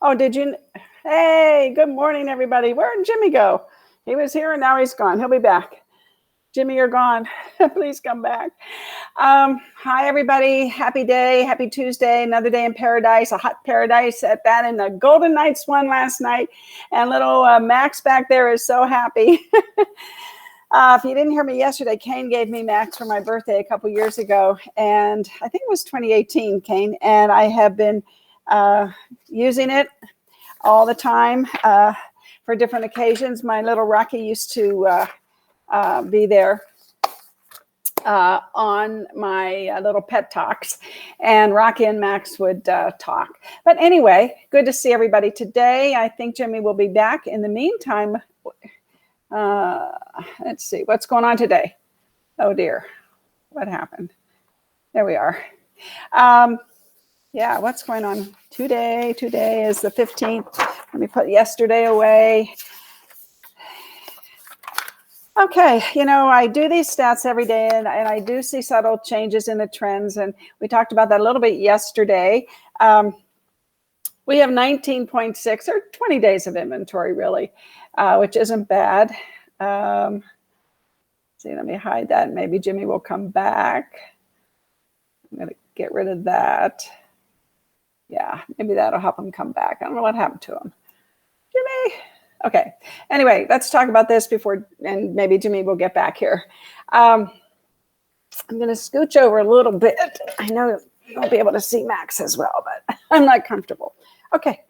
Oh, did you? Hey, good morning, everybody. Where did Jimmy go? He was here and now he's gone. He'll be back. Jimmy, you're gone. Please come back. Hi, everybody. Happy day. Happy Tuesday. Another day in paradise, a hot paradise at that. And the Golden Knights won last night. And little Max back there is so happy. If you didn't hear me yesterday, Kane gave me Max for my birthday a couple years ago. And I think it was 2018, Kane. And I have been using it all the time for different occasions. My little Rocky used to be there on my little pet talks, and Rocky and Max would talk. But anyway, good to see everybody today. I think Jimmy will be back. In the meantime, let's see what's going on today. Oh dear, what happened? There we are. Yeah, what's going on today? Today is the 15th. Let me put yesterday away. Okay, I do these stats every day, and I do see subtle changes in the trends, and we talked about that a little bit yesterday. We have 19.6 or 20 days of inventory, really, which isn't bad. See, let me hide that. Maybe Jimmy will come back. I'm going to get rid of that. Yeah, maybe that'll help him come back. I don't know what happened to him. Jimmy. Okay. Anyway, let's talk about this before, and maybe Jimmy will get back here. I'm going to scooch over a little bit. I know you won't be able to see Max as well, but I'm not comfortable. Okay.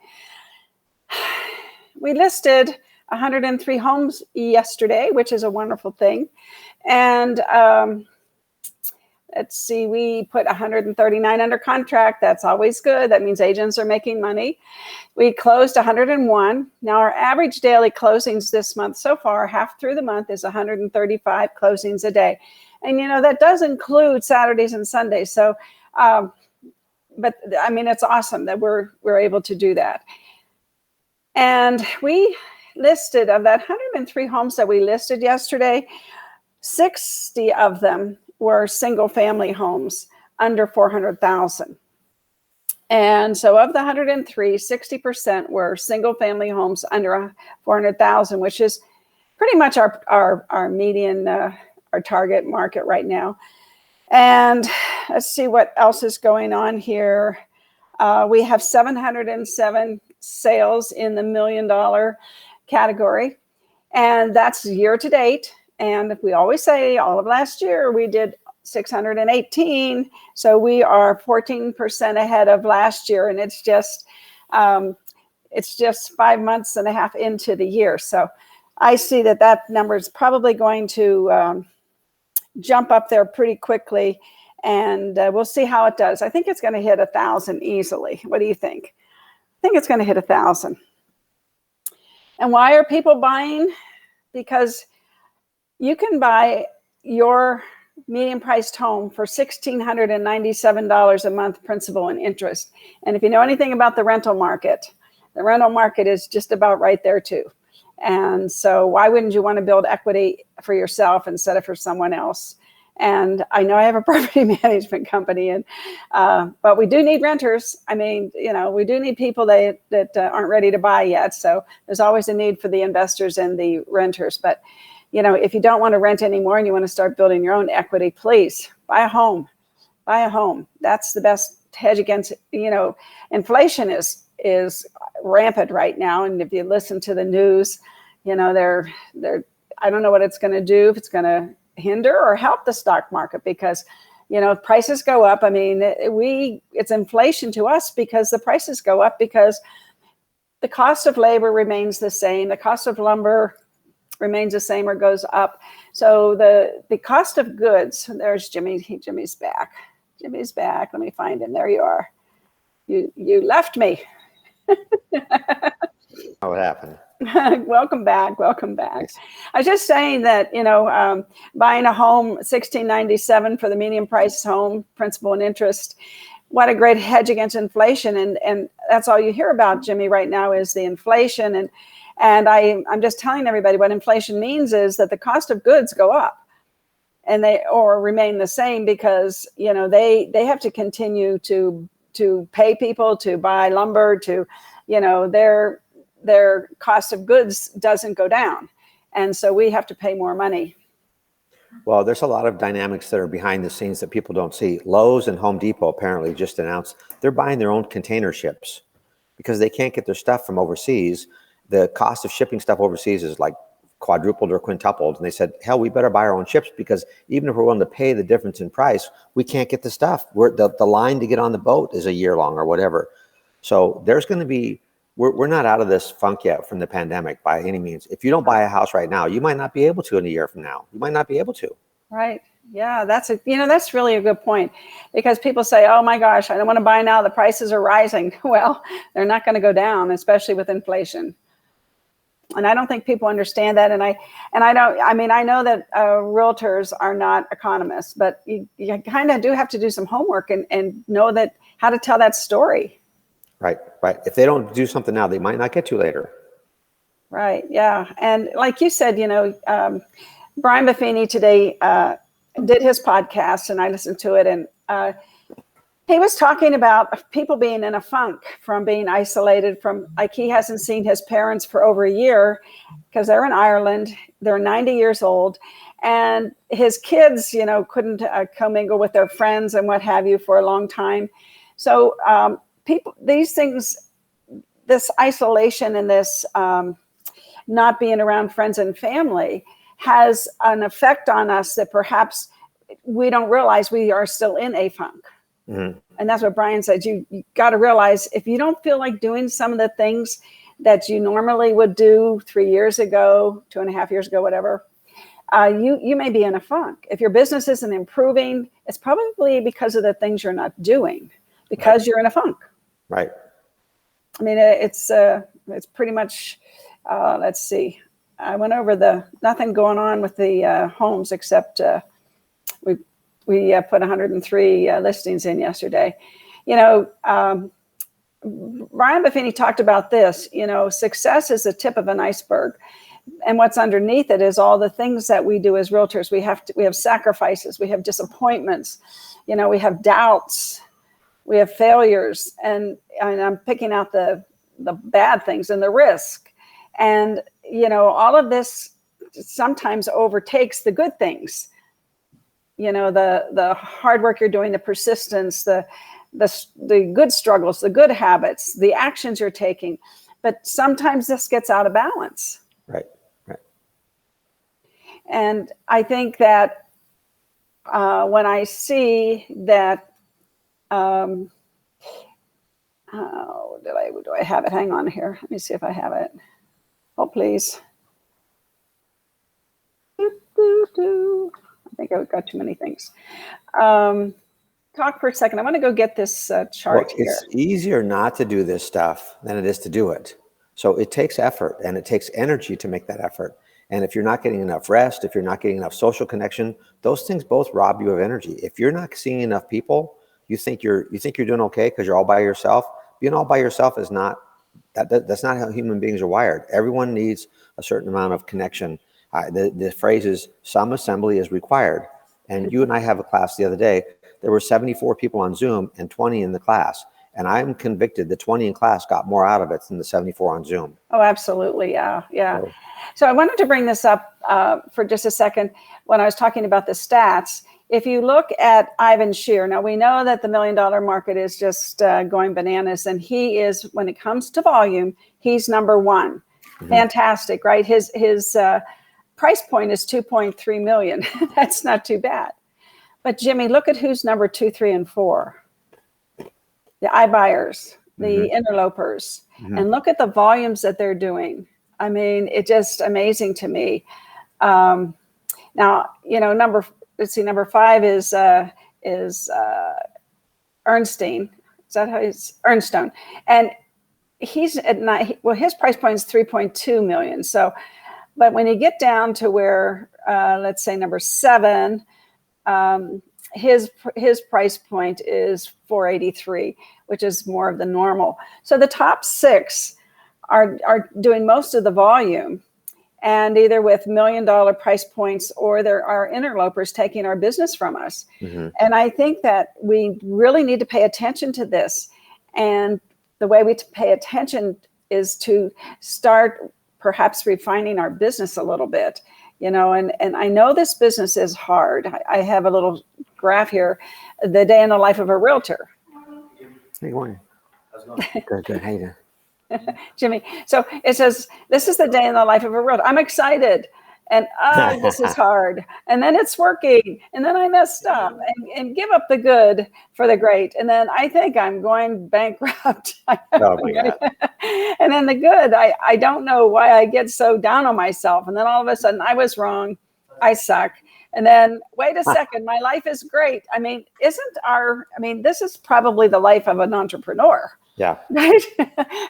We listed 103 homes yesterday, which is a wonderful thing. And let's see, we put 139 under contract. That's always good. That means agents are making money. We closed 101. Now our average daily closings this month so far, half through the month, is 135 closings a day. And, that does include Saturdays and Sundays. So, but I mean, it's awesome that we're able to do that. And we listed, of that 103 homes that we listed yesterday, 60 of them were single family homes under 400,000. And so of the 103, 60% were single family homes under 400,000, which is pretty much our median, our target market right now. And let's see what else is going on here. We have 707 sales in the $1 million category, and that's year to date. And we always say all of last year we did 618. So we are 14% ahead of last year. And it's just 5 months and a half into the year. So I see that number is probably going to jump up there pretty quickly. And we'll see how it does. I think it's going to hit 1,000 easily. What do you think? I think it's going to hit 1,000. And why are people buying? Because you can buy your medium priced home for $1,697 a month, principal and interest. And if you know anything about the rental market is just about right there too. And so why wouldn't you want to build equity for yourself instead of for someone else? And I know I have a property management company, and but we do need renters. I mean, we do need people that aren't ready to buy yet. So there's always a need for the investors and the renters. But if you don't want to rent anymore and you want to start building your own equity, please buy a home. Buy a home. That's the best hedge against, inflation is rampant right now. And if you listen to the news, they're I don't know what it's going to do, if it's going to hinder or help the stock market, because prices go up. I mean, it's inflation to us because the prices go up because the cost of labor remains the same. The cost of lumber remains the same or goes up. So the cost of goods, there's Jimmy. Jimmy's back. Jimmy's back. Let me find him. There you are. You left me. Oh, what happened? Welcome back. Welcome back. Thanks. I was just saying that, buying a home, $1,697 for the medium price home, principal and interest. What a great hedge against inflation. And that's all you hear about, Jimmy, right now is the inflation. And I'm just telling everybody what inflation means is that the cost of goods go up and they remain the same because, they have to continue to pay people to buy lumber, their cost of goods doesn't go down. And so we have to pay more money. Well, there's a lot of dynamics that are behind the scenes that people don't see. Lowe's and Home Depot apparently just announced they're buying their own container ships because they can't get their stuff from overseas. The cost of shipping stuff overseas is like quadrupled or quintupled. And they said, hell, we better buy our own ships, because even if we're willing to pay the difference in price, we can't get the stuff. The line to get on the boat is a year long or whatever. So there's going to be, we're not out of this funk yet from the pandemic by any means. If you don't buy a house right now, you might not be able to in a year from now. You might not be able to. Right. Yeah, that's really a good point, because people say, oh my gosh, I don't want to buy now, the prices are rising. Well, they're not going to go down, especially with inflation. And I don't think people understand that. And I know that realtors are not economists, but you kind of do have to do some homework and know that how to tell that story. Right. If they don't do something now, they might not get to later. Right. Yeah. And like you said, Brian Buffini today did his podcast, and I listened to it, and he was talking about people being in a funk from being isolated from, like, he hasn't seen his parents for over a year because they're in Ireland. They're 90 years old, and his kids, couldn't commingle with their friends and what have you for a long time. So these things, this isolation and this not being around friends and family has an effect on us that perhaps we don't realize we are still in a funk. Mm-hmm. And that's what Brian said. You got to realize, if you don't feel like doing some of the things that you normally would do 3 years ago, 2.5 years ago, whatever, you may be in a funk. If your business isn't improving, it's probably because of the things you're not doing, because you're in a funk. Right. I mean, it's pretty much, let's see. I went over nothing going on with the homes except we put 103 listings in yesterday. Brian Buffini talked about this. Success is the tip of an iceberg, and what's underneath it is all the things that we do as realtors. We have sacrifices, we have disappointments, we have doubts, we have failures, and I'm picking out the bad things and the risk, and all of this sometimes overtakes the good things. The hard work you're doing, the persistence, the good struggles, the good habits, the actions you're taking. But sometimes this gets out of balance. Right. And I think that when I see that, do I have it? Hang on here. Let me see if I have it. Oh, please. I think I've got too many things. Talk for a second. I want to go get this chart here. It's easier not to do this stuff than it is to do it. So it takes effort, and it takes energy to make that effort. And if you're not getting enough rest, if you're not getting enough social connection, those things both rob you of energy. If you're not seeing enough people, you think you're doing okay because you're all by yourself. Being all by yourself is not that's not how human beings are wired. Everyone needs a certain amount of connection. The phrase is, some assembly is required. And you and I have a class the other day. There were 74 people on Zoom and 20 in the class. And I'm convicted the 20 in class got more out of it than the 74 on Zoom. Oh, absolutely. Yeah. So I wanted to bring this up for just a second when I was talking about the stats. If you look at Ivan Shear, now we know that the $1 million market is just going bananas. And he is, when it comes to volume, he's number one. Mm-hmm. Fantastic, right? His price point is 2.3 million. That's not too bad. But Jimmy, look at who's number 2, 3, and 4. The iBuyers, the interlopers, and look at the volumes that they're doing. I mean, it's just amazing to me. Now, number 5 is Ernstein. Is that how he's Ernstone? And he's at his price point is 3.2 million. So, but when you get down to where, let's say number 7, his price point is 483, which is more of the normal. So the top 6 are doing most of the volume, and either with $1 million price points, or there are interlopers taking our business from us. Mm-hmm. And I think that we really need to pay attention to this. And the way we pay attention is to start perhaps refining our business a little bit, and I know this business is hard. I have a little graph here, the day in the life of a realtor. Hey, good morning. How's it going? Good. How you doing? Jimmy. So it says, this is the day in the life of a realtor. I'm excited. And this is hard. And then it's working. And then I messed up and give up the good for the great. And then I think I'm going bankrupt. Oh my God. And then the good, I don't know why I get so down on myself. And then all of a sudden I was wrong. I suck. And then, wait a second, my life is great. I mean, this is probably the life of an entrepreneur. Yeah. Right.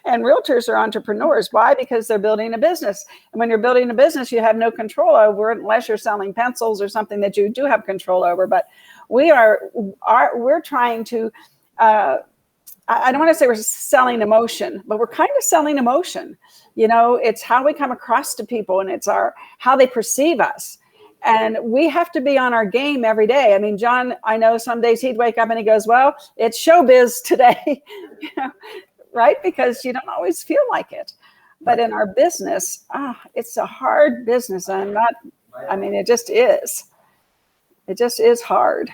And realtors are entrepreneurs. Why? Because they're building a business. And when you're building a business, you have no control over it unless you're selling pencils or something that you do have control over. But we're trying to, I don't want to say we're selling emotion, but we're kind of selling emotion. It's how we come across to people, and it's how they perceive us. And we have to be on our game every day. I mean, John, I know some days he'd wake up and he goes, well, it's showbiz today, right? Because you don't always feel like it. But in our business, it's a hard business. It just is. It just is hard.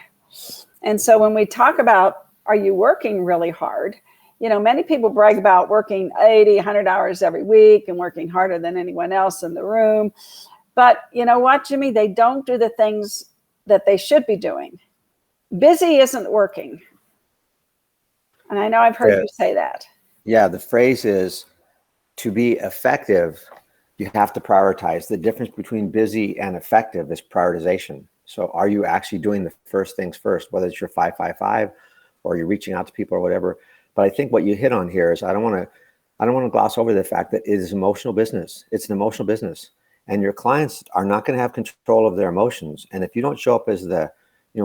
And so when we talk about, are you working really hard? Many people brag about working 80, 100 hours every week and working harder than anyone else in the room. But you know what, Jimmy? They don't do the things that they should be doing. Busy isn't working. And I know I've heard you say that. Yeah, the phrase is, to be effective, you have to prioritize. The difference between busy and effective is prioritization. So are you actually doing the first things first, whether it's your 5-5-5 or you're reaching out to people or whatever? But I think what you hit on here is I don't want to gloss over the fact that it is emotional business. It's an emotional business. And your clients are not going to have control of their emotions. And if you don't show up as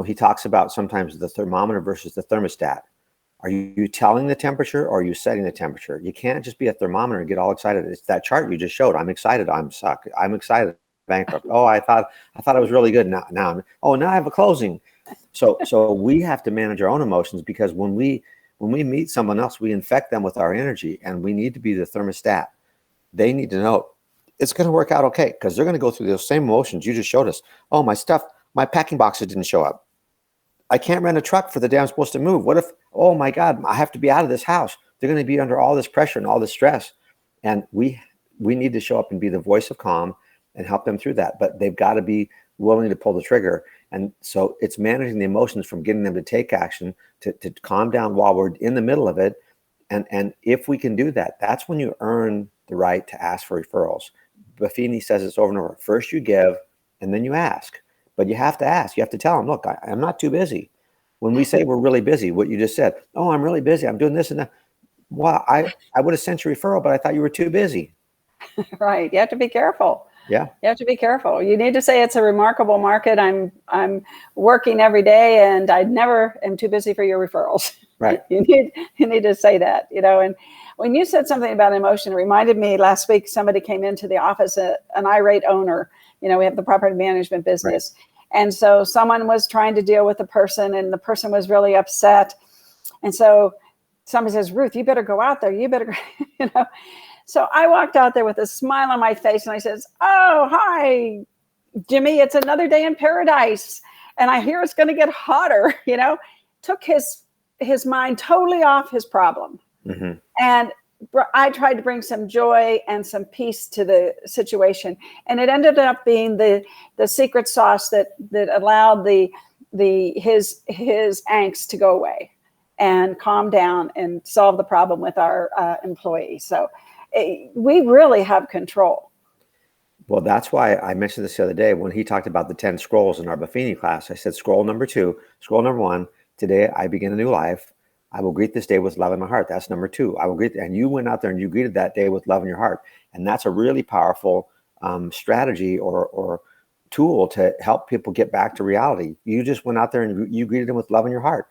he talks about sometimes the thermometer versus the thermostat. Are you telling the temperature or are you setting the temperature? You can't just be a thermometer and get all excited. It's that chart you just showed. I'm excited. I'm suck. I'm excited. Bankrupt. Oh, I thought it was really good. Now I have a closing. So we have to manage our own emotions, because when we meet someone else, we infect them with our energy, and we need to be the thermostat. They need to know it's going to work out okay, because they're going to go through those same emotions you just showed us. Oh, my packing boxes didn't show up. I can't rent a truck for the day I'm supposed to move. What if, oh my God, I have to be out of this house. They're going to be under all this pressure and all this stress. And we need to show up and be the voice of calm and help them through that. But they've got to be willing to pull the trigger. And so it's managing the emotions from getting them to take action, to calm down while we're in the middle of it. And if we can do that, that's when you earn the right to ask for referrals. Buffini says this over and over. First you give, and then you ask. But you have to ask. You have to tell them, look, I'm not too busy. When we say we're really busy, what you just said, oh, I'm really busy. I'm doing this and that. Well, I would have sent you a referral, but I thought you were too busy. Right. You have to be careful. Yeah. You have to be careful. You need to say it's a remarkable market. I'm working every day and I never am too busy for your referrals. Right. You need to say that, and when you said something about emotion, it reminded me last week, somebody came into the office, an irate owner, we have the property management business. Right. And so someone was trying to deal with the person, and the person was really upset. And so somebody says, Ruth, you better go out there. You better, So I walked out there with a smile on my face and I says, oh, hi, Jimmy, it's another day in paradise. And I hear it's going to get hotter, took his mind totally off his problem. Mm-hmm. And I tried to bring some joy and some peace to the situation. And it ended up being the secret sauce that allowed his angst to go away and calm down and solve the problem with our employees. So we really have control. Well, that's why I mentioned this the other day when he talked about the 10 scrolls in our Buffini class. I said, scroll number 2, scroll number 1, today I begin a new life. I will greet this day with love in my heart. That's number 2. I will greet, and you went out there and you greeted that day with love in your heart. And that's a really powerful strategy or tool to help people get back to reality. You just went out there and you greeted them with love in your heart.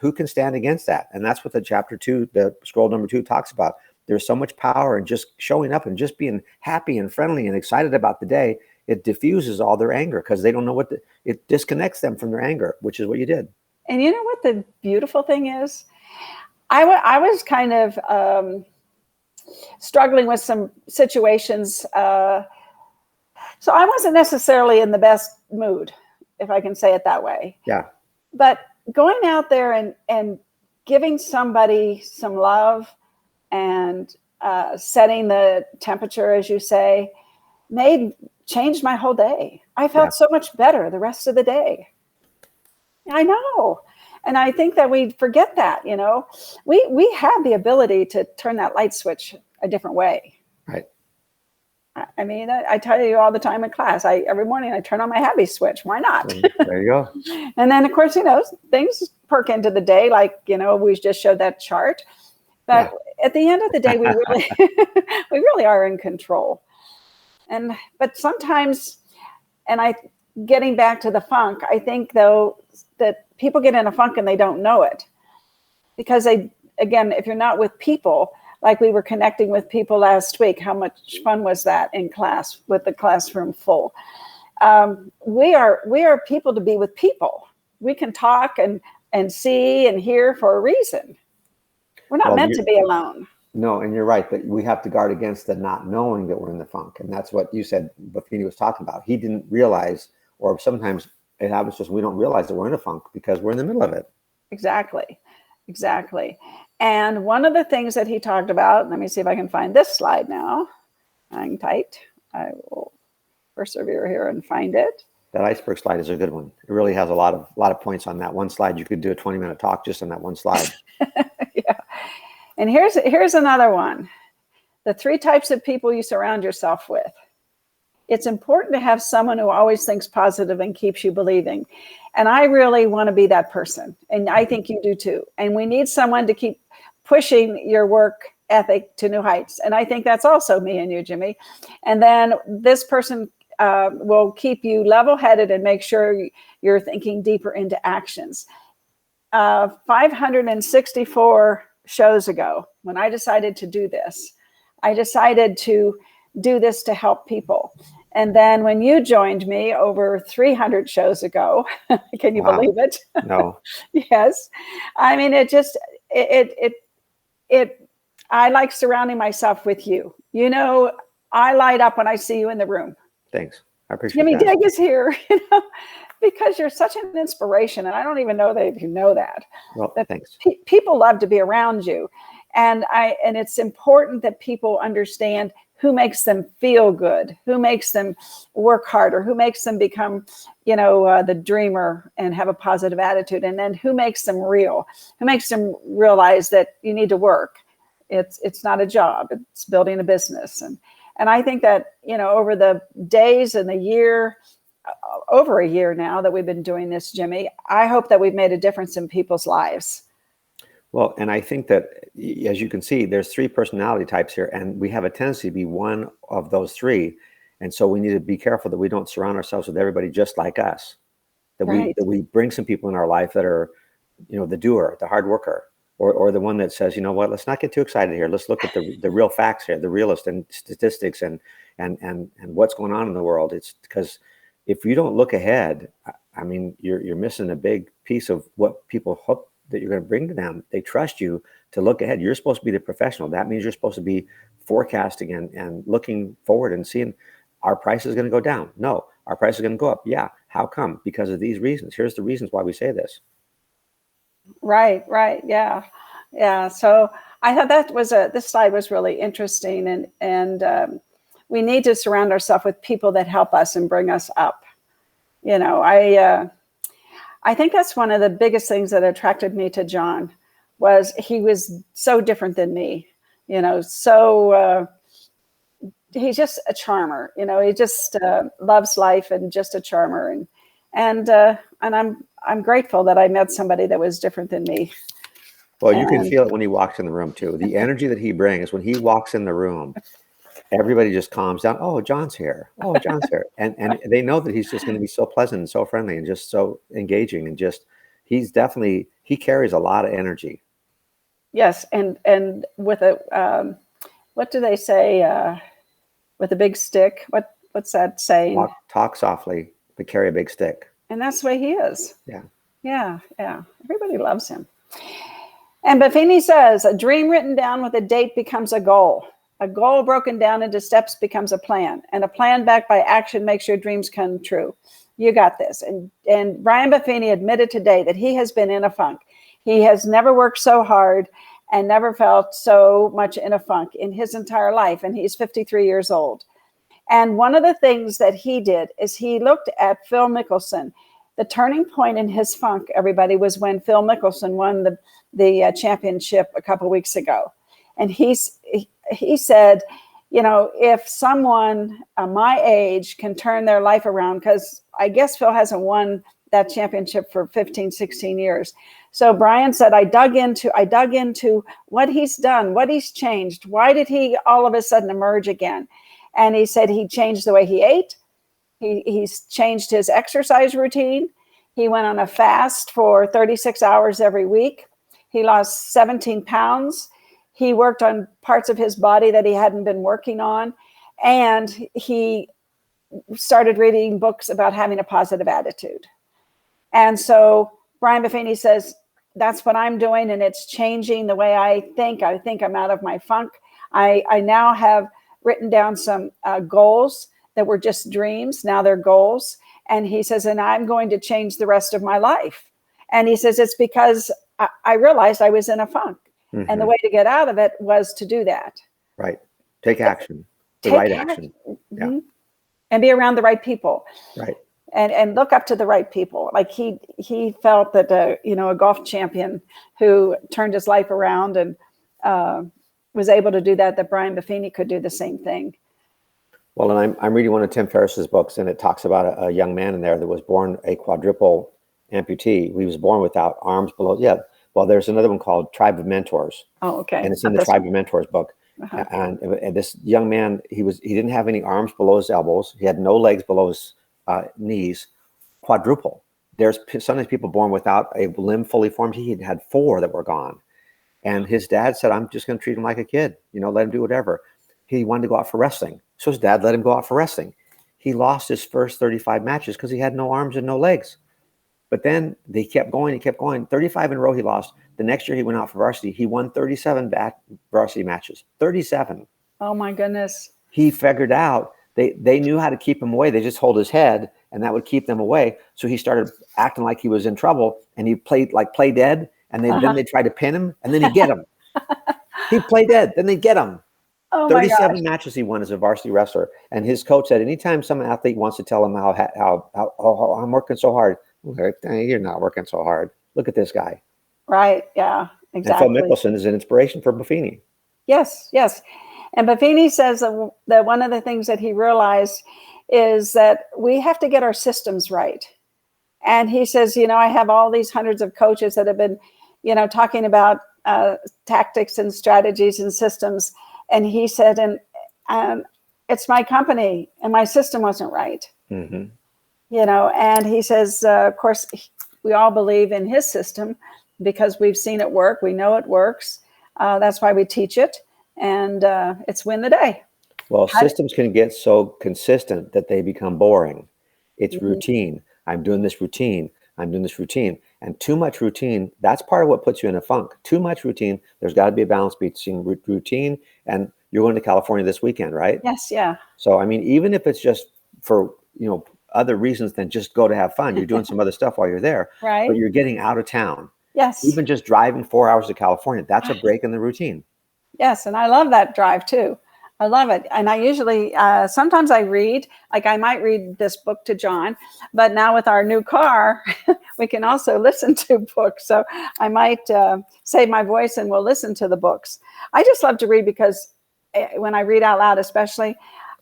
Who can stand against that? And that's what the chapter 2, the scroll number 2 talks about. There's so much power in just showing up and just being happy and friendly and excited about the day. It diffuses all their anger because they don't know it disconnects them from their anger, which is what you did. And you know what the beautiful thing is? I was kind of struggling with some situations. So I wasn't necessarily in the best mood, if I can say it that way. Yeah. But going out there and giving somebody some love and setting the temperature, as you say, changed my whole day. I felt so much better the rest of the day. I know. And I think that we forget that, you know, we have the ability to turn that light switch a different way. Right. I mean, I tell you all the time in class, every morning I turn on my happy switch. Why not? There you go. And then, of course, you know, things perk into the day, like, you know, we just showed that chart. But at the end of the day, we really, we really are in control. But sometimes, getting back to the funk, I think, though, that people get in a funk and they don't know it. Because again, if you're not with people, like we were connecting with people last week, how much fun was that in class with the classroom full? We are people to be with people. We can talk and see and hear for a reason. We're not meant to be alone. No, and you're right, but we have to guard against the not knowing that we're in the funk. And that's what you said, what Feeney was talking about. He didn't realize, or sometimes it happens just we don't realize that we're in a funk because we're in the middle of it. Exactly. And one of the things that he talked about, let me see if I can find this slide now. Hang tight. I will persevere here and find it. That iceberg slide is a good one. It really has a lot of points on that one slide. You could do a 20-minute talk just on that one slide. Yeah. And here's another one. The 3 types of people you surround yourself with. It's important to have someone who always thinks positive and keeps you believing. And I really want to be that person. And I think you do too. And we need someone to keep pushing your work ethic to new heights. And I think that's also me and you, Jimmy. And then this person will keep you level-headed and make sure you're thinking deeper into actions. 564 shows ago, when I decided to do this, I decided to do this to help people. And then when you joined me over 300 shows ago, can you believe it? No. Yes. I mean, I like surrounding myself with you. You know, I light up when I see you in the room. Thanks. I appreciate Jimmy that. Digg is here, you know, because you're such an inspiration. And I don't even know that you know that. Well, thanks. People love to be around you. And it's important that people understand who makes them feel good, who makes them work harder, who makes them become, you know, the dreamer and have a positive attitude, and then who makes them real, who makes them realize that you need to work. It's not a job, it's building a business. And I think that, you know, over the days and the year, over a year now that we've been doing this, Jimmy, I hope that we've made a difference in people's lives. Well, and I think that, as you can see, there's 3 personality types here, and we have a tendency to be one of those 3. And so we need to be careful that we don't surround ourselves with everybody just like us, that we bring some people in our life that are, you know, the doer, the hard worker, or the one that says, you know what, let's not get too excited here. Let's look at the real facts here, the realist and statistics and what's going on in the world. It's because if you don't look ahead, I mean, you're missing a big piece of what people hope that you're going to bring to them. They trust you to look ahead. You're supposed to be the professional. That means you're supposed to be forecasting and looking forward and seeing, our price is going to go down. No, our price is going to go up. Yeah. How come? Because of these reasons. Here's the reasons why we say this. Right. Yeah. So I thought this slide was really interesting, and we need to surround ourselves with people that help us and bring us up. You know, I think that's one of the biggest things that attracted me to John, was he was so different than me, you know, so he's just a charmer, you know, he just loves life and just a charmer. And I'm grateful that I met somebody that was different than me. Well, you can feel it when he walks in the room too. The energy that he brings when he walks in the room, everybody just calms down. Oh, John's here. Oh, John's here. And they know that he's just going to be so pleasant and so friendly and just so engaging, and just, he carries a lot of energy. Yes. And with a, what do they say? With a big stick. What's that saying? Talk softly, but carry a big stick. And that's the way he is. Yeah. Yeah. Everybody loves him. And Buffini says, a dream written down with a date becomes a goal. A goal broken down into steps becomes a plan. And a plan backed by action makes your dreams come true. You got this. And Brian Buffini admitted today that he has been in a funk. He has never worked so hard and never felt so much in a funk in his entire life. And he's 53 years old. And one of the things that he did is he looked at Phil Mickelson. The turning point in his funk, everybody, was when Phil Mickelson won the championship a couple of weeks ago. And he said, you know, if someone my age can turn their life around, because I guess Phil hasn't won that championship for 15, 16 years. So Brian said, I dug into what he's done, what he's changed. Why did he all of a sudden emerge again? And he said he changed the way he ate. He's changed his exercise routine. He went on a fast for 36 hours every week. He lost 17 pounds. He worked on parts of his body that he hadn't been working on. And he started reading books about having a positive attitude. And so Brian Buffini says, that's what I'm doing. And it's changing the way I think. I think I'm out of my funk. I now have written down some goals that were just dreams. Now they're goals. And he says, and I'm going to change the rest of my life. And he says, it's because I realized I was in a funk. Mm-hmm. And the way to get out of it was to do that. Right. Take action. The right action. Mm-hmm. Yeah. And be around the right people. Right. And look up to the right people. Like he felt that, a golf champion who turned his life around and was able to do that Brian Buffini could do the same thing. Well, and I'm reading one of Tim Ferriss's books, and it talks about a young man in there that was born a quadruple amputee. He was born without arms below. Yeah. Well, there's another one called Tribe of Mentors. Oh, okay. And it's in the Tribe of Mentors book. Uh-huh. And this young man, he didn't have any arms below his elbows. He had no legs below his knees. Quadruple. There's sometimes people born without a limb fully formed. He had 4 that were gone. And his dad said, I'm just going to treat him like a kid. Let him do whatever. He wanted to go out for wrestling. So his dad let him go out for wrestling. He lost his first 35 matches because he had no arms and no legs. But then they kept going. He kept going. 35 in a row he lost. The next year he went out for varsity. He won 37 varsity matches. 37. Oh, my goodness. He figured out they knew how to keep him away. They just hold his head, and that would keep them away. So he started acting like he was in trouble, and he played like play dead. And then they tried to pin him, and then he'd get him. He'd play dead, then they'd get him. Oh, 37 matches he won as a varsity wrestler. And his coach said, anytime some athlete wants to tell him how I'm working so hard, you're not working so hard. Look at this guy. Right. Yeah, exactly. And Phil Mickelson is an inspiration for Buffini. Yes, yes. And Buffini says that one of the things that he realized is that we have to get our systems right. And he says, I have all these hundreds of coaches that have been, talking about tactics and strategies and systems. And he said, and it's my company and my system wasn't right. Mm-hmm. And he says, of course, we all believe in his system because we've seen it work. We know it works. That's why we teach it. And it's win the day. Well, systems can get so consistent that they become boring. It's Mm-hmm. routine. I'm doing this routine. I'm doing this routine. And too much routine, that's part of what puts you in a funk. Too much routine. There's got to be a balance between routine and you're going to California this weekend, right? Yes, yeah. So, I mean, even if it's just for, other reasons than just go to have fun, you're doing some other stuff while you're there. Right. But you're getting out of town. Yes. Even just driving 4 hours to California, that's a break in the routine. Yes, and I love that drive too. I love it. And I usually, sometimes I read, like I might read this book to John, but now with our new car, we can also listen to books. So I might save my voice and we'll listen to the books. I just love to read because when I read out loud, especially,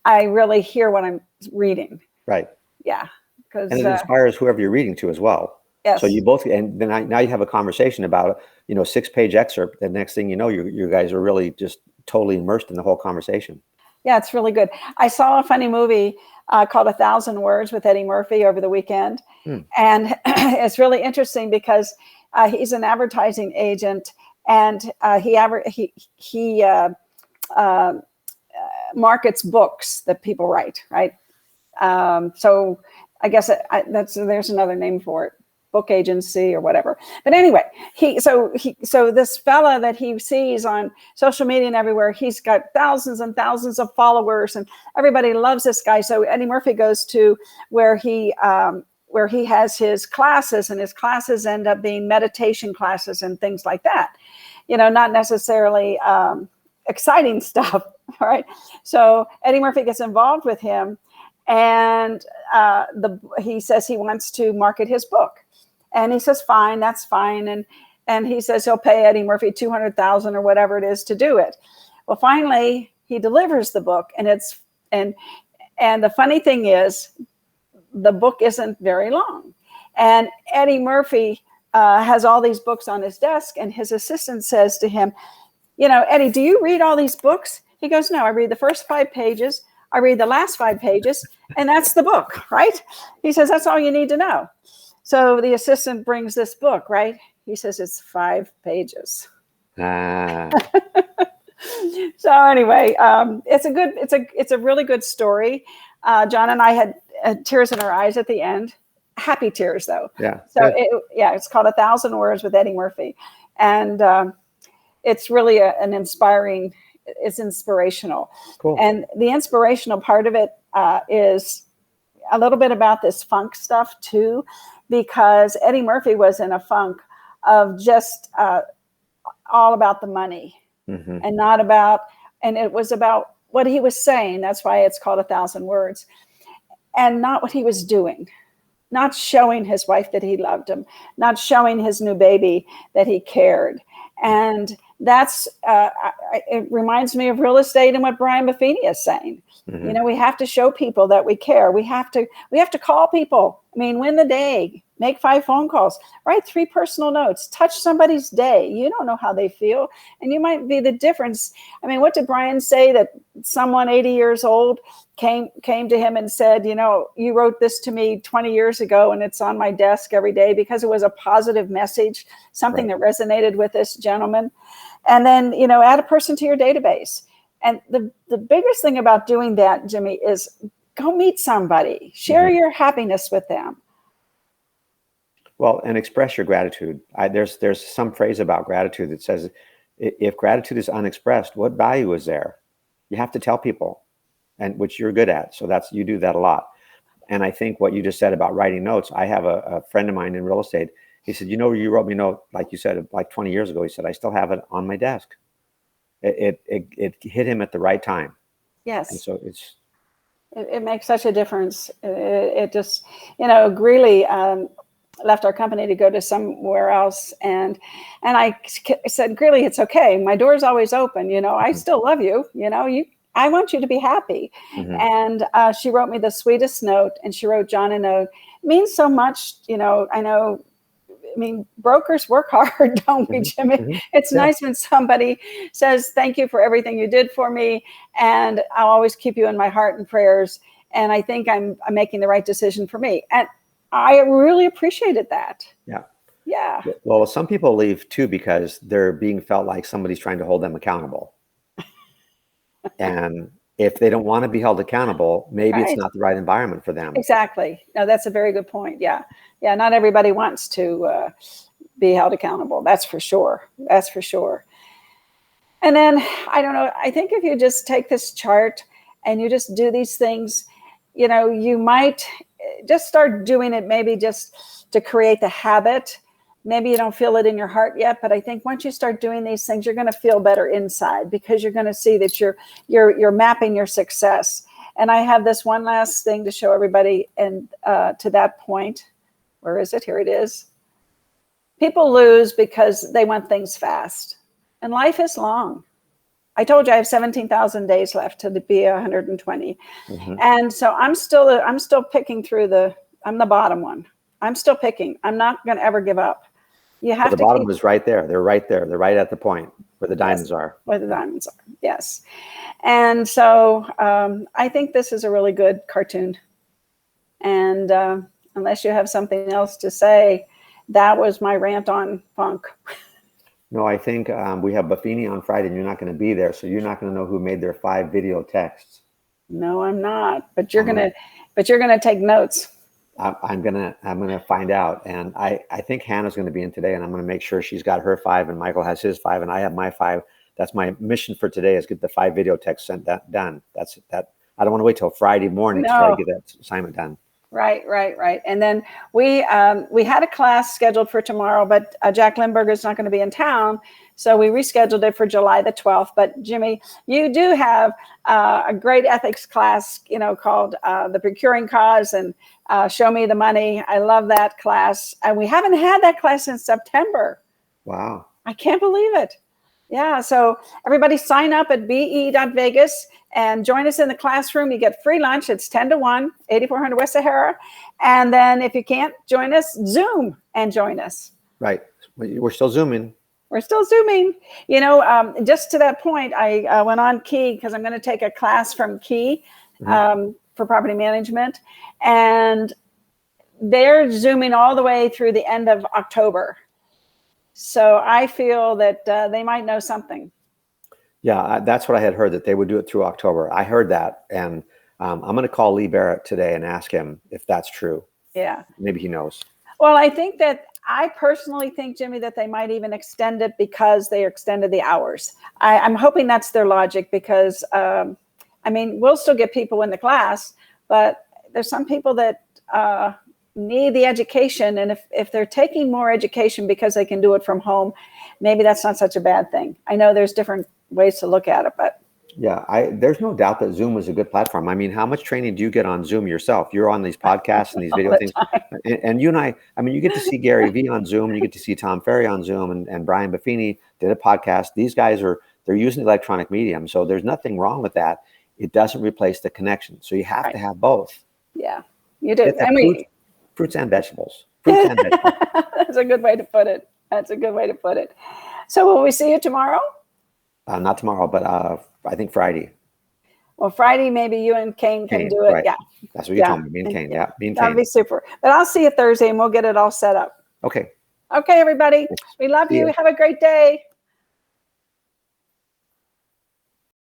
I really hear what I'm reading. Right. Yeah. And it inspires whoever you're reading to as well. Yes. So you both, and then now you have a conversation about, 6-page excerpt. The next thing you know, you guys are really just totally immersed in the whole conversation. Yeah, it's really good. I saw a funny movie called 1,000 Words with Eddie Murphy over the weekend. And it's really interesting because he's an advertising agent and he markets books that people write, right? So I guess there's another name for it. book agency or whatever. But anyway, so this fella that he sees on social media and everywhere, he's got thousands and thousands of followers, and everybody loves this guy. So Eddie Murphy goes to where he has his classes, and his classes end up being meditation classes and things like that. Not necessarily exciting stuff. All right. So Eddie Murphy gets involved with him, and he says he wants to market his book. And he says, fine, that's fine. And he says he'll pay Eddie Murphy $200,000 or whatever it is to do it. Well, finally, he delivers the book, and the funny thing is, the book isn't very long. And Eddie Murphy has all these books on his desk, and his assistant says to him, Eddie, do you read all these books? He goes, no, I read the first 5 pages. I read the last 5 pages, and that's the book, right? He says, that's all you need to know. So the assistant brings this book, right? He says, it's 5 pages. So anyway, it's a really good story. John and I had tears in our eyes at the end. Happy tears, though. Yeah. So it's called 1,000 Words with Eddie Murphy, and it's really it's inspirational. Cool. And the inspirational part of it is a little bit about this funk stuff too, because Eddie Murphy was in a funk of just all about the money, and it was about what he was saying. That's why it's called 1,000 Words, and not what he was doing. Not showing his wife that he loved him, not showing his new baby that he cared. And that's, it reminds me of real estate and what Brian Buffini is saying. We have to show people that we care. We have to call people. Win the day, make 5 phone calls, write 3 personal notes, touch somebody's day. You don't know how they feel, and you might be the difference. What did Brian say? That someone 80 years old came to him and said, you wrote this to me 20 years ago, and it's on my desk every day because it was a positive message, something that resonated with this gentleman. And then, add a person to your database. And the biggest thing about doing that, Jimmy, is go meet somebody, share your happiness with them. Well, and express your gratitude. There's some phrase about gratitude that says, if gratitude is unexpressed, what value is there? You have to tell people, and which you're good at. So you do that a lot. And I think what you just said about writing notes, I have a friend of mine in real estate. He said, you wrote me a note, like you said, like 20 years ago. He said, I still have it on my desk. It hit him at the right time. Yes. And so it makes such a difference. It just, Greeley left our company to go to somewhere else. And I said, Greeley, it's okay. My door's always open. I still love you. I want you to be happy. And she wrote me the sweetest note, and she wrote John a note. It means so much. I know. Brokers work hard, don't we, Jimmy? It's nice when somebody says, thank you for everything you did for me, and I'll always keep you in my heart and prayers, and I think I'm making the right decision for me. And I really appreciated that. Yeah. Well, some people leave too because they're being felt like somebody's trying to hold them accountable. And if they don't want to be held accountable, maybe it's not the right environment for them. Exactly. No, that's a very good point. Yeah. Not everybody wants to be held accountable. That's for sure. And then, I don't know, I think if you just take this chart and you just do these things, you might just start doing it, maybe just to create the habit. Maybe you don't feel it in your heart yet, but I think once you start doing these things, you're going to feel better inside, because you're going to see that you're mapping your success. And I have this one last thing to show everybody. And to that point, where is it? Here it is. People lose because they want things fast, and life is long. I told you I have 17,000 days left to be 120. And so I'm still picking through I'm the bottom one. I'm still picking. I'm not going to ever give up. You have the bottom is right there. They're right there. They're right at the point where the diamonds are. Where the diamonds are. Yes. And so I think this is a really good cartoon. And unless you have something else to say, that was my rant on funk. No, I think we have Buffini on Friday, and you're not going to be there, so you're not going to know who made their 5 video texts. No, I'm not. But you're gonna take notes. I'm gonna find out, and I think Hannah's gonna be in today, and I'm gonna make sure she's got her 5, and Michael has his 5, and I have my 5. That's my mission for today, is get the 5 video texts sent done. That's that. I don't want to wait till Friday morning to try to get that assignment done. Right. And then we had a class scheduled for tomorrow, but Jack Lindbergh is not going to be in town. So we rescheduled it for July the 12th. But Jimmy, you do have a great ethics class, called The Procuring Cause and Show Me the Money. I love that class. And we haven't had that class since September. Wow. I can't believe it. Yeah. So everybody sign up at be.vegas and join us in the classroom. You get free lunch. It's 10 to 1, 8400 West Sahara. And then if you can't join us, Zoom and join us. Right. We're still Zooming. We're still Zooming. Just to that point, I went on Key because I'm going to take a class from Key for property management. And they're Zooming all the way through the end of October. So I feel that they might know something. Yeah, that's what I had heard, that they would do it through October. I heard that. And I'm going to call Lee Barrett today and ask him if that's true. Yeah. Maybe he knows. Well, I personally think, Jimmy, that they might even extend it because they extended the hours. I'm hoping that's their logic because, we'll still get people in the class, but there's some people that need the education. And if they're taking more education because they can do it from home, maybe that's not such a bad thing. I know there's different ways to look at it, but. Yeah, there's no doubt that Zoom is a good platform. I mean, how much training do you get on Zoom yourself? You're on these podcasts and these video things. And you and I mean, you get to see Gary Vee on Zoom, you get to see Tom Ferry on Zoom, and Brian Buffini did a podcast. These guys they're using the electronic medium. So there's nothing wrong with that. It doesn't replace the connection. So you have to have both. Yeah, you do. Fruits and vegetables. Fruits and vegetables. That's a good way to put it. So will we see you tomorrow? Not tomorrow, but I think Friday. Well, Friday, maybe you and Kane can do it. Right. Yeah. That's what you told me. Me and Kane. Yeah. Me and Kane. That'd be super. But I'll see you Thursday and we'll get it all set up. Okay. Okay, everybody. We love you. Have a great day.